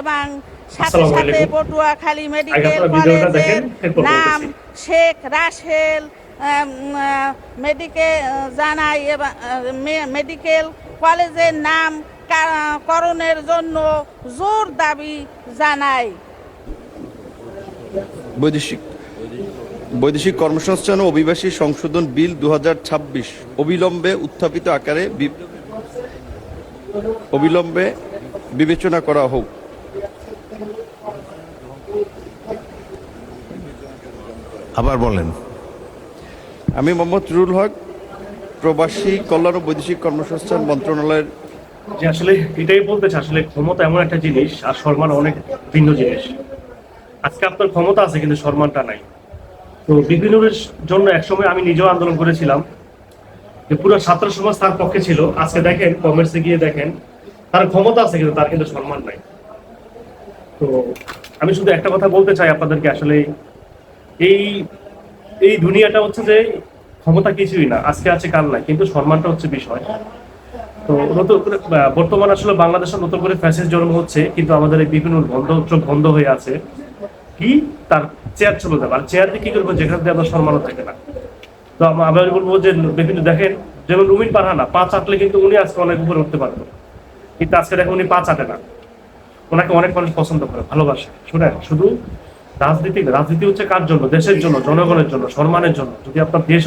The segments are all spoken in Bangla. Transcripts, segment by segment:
এবং সাথে সাথে পটুয়াখালী মেডিকেল কলেজের নাম শেখ রাসেল জানাই এবং মেডিকেল কলেজের নাম করণের জন্য জোর দাবি জানাই। বৈদেশিক কর্মসংস্থান ও অভিবাসী সংশোধন বিল 2026 অবিলম্বে উত্থাপিত আকারে বিবেচনা করা হোক। আবার বলেন। আমি মোহাম্মদ রুহুল হক, প্রবাসী কল্যাণ ও বৈদেশিক কর্মসংস্থান মন্ত্রণালয়ের। যে আসলে এটাই বলতেছে, আসলে ক্ষমতা এমন একটা জিনিস আর সম্মান অনেক ভিন্ন জিনিস। আজকে আপনার ক্ষমতা আছে কিন্তু সম্মানটা নাই। তো বিপিনুরের জন্য একসময় আমি নিজেও আন্দোলন করেছিলাম, যে পুরো ছাত্র সমাজ তার পক্ষে ছিল। আজকে দেখেন, কমার্সে গিয়ে দেখেন, তার ক্ষমতা আছে কিন্তু তার কিন্তু সম্মান নাই। তো আমি শুধু একটা কথা বলতে চাই আপনাদেরকে, আসলে এই দুনিয়াটা হচ্ছে যে ক্ষমতা কিছুই না, আজকে আছে কাল নাই, কিন্তু সম্মানটা হচ্ছে বিষয়। তো নতুন করে বর্তমান আসলে বাংলাদেশে নতুন করে ফ্যাসিস্ট জন্ম হচ্ছে, কিন্তু আমাদের এই বিপিনুর চোখ বন্ধ হয়ে আছে। কি তার চেয়ার চলে যাবে, আর চেয়ার দিয়ে কি করবো যেখান থেকে আপনার সম্মানও থাকে না। তো আমি বলবো যে বিভিন্ন দেখেন, যেমন রুমিন পারহানা পা চাটলে কিন্তু উনি আজকে অনেক উপরে উঠতে পারতো, কিন্তু আজকে দেখেন উনি পা চাটে না। ওনাকে অনেক মানুষ পছন্দ করে, ভালোবাসে। শুনেন, শুধু রাজনীতি হচ্ছে কার জন্য? দেশের জন্য, জনগণের জন্য, সম্মানের জন্য। যদি আপনার দেশ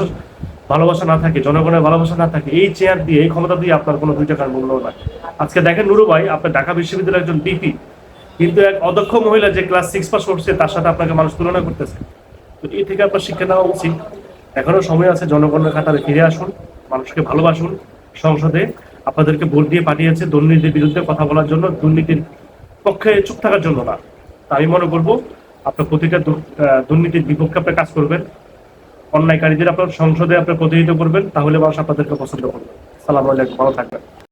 ভালোবাসা না থাকে, জনগণের ভালোবাসা না থাকে, এই চেয়ার দিয়ে, এই ক্ষমতা দিয়ে আপনার কোনো 2 টাকার মূল্য নাই। আজকে দেখেন নুরু ভাই, আপনার ঢাকা বিশ্ববিদ্যালয়ের একজন ডিপি, কিন্তু এক অদক্ষ মহিলা যে ক্লাস 6 পাস করছে, তার সাথে আপনাকে মানুষ তুলনা করতেছে। তো এই থেকে আপনার শিক্ষা নেওয়া উচিত। এখনো সময় আছে, জনগণের কাতারে ফিরে আসুন, মানুষকে ভালোবাসুন। সংসদে আপনাদেরকে ভোট দিয়ে পাঠিয়েছে দুর্নীতির বিরুদ্ধে কথা বলার জন্য, দুর্নীতির পক্ষে চুপ থাকার জন্য না। তা আমি মনে করবো আপনার প্রতিটা দুর্নীতির বিপক্ষে আপনি কাজ করবেন, অন্যায়কারীদের আপনার সংসদে আপনি প্রতিনিধিত্ব করবেন, তাহলে মানুষ আপনাদেরকে পছন্দ করবে। সালাম আলাইকুম, ভালো থাকবেন।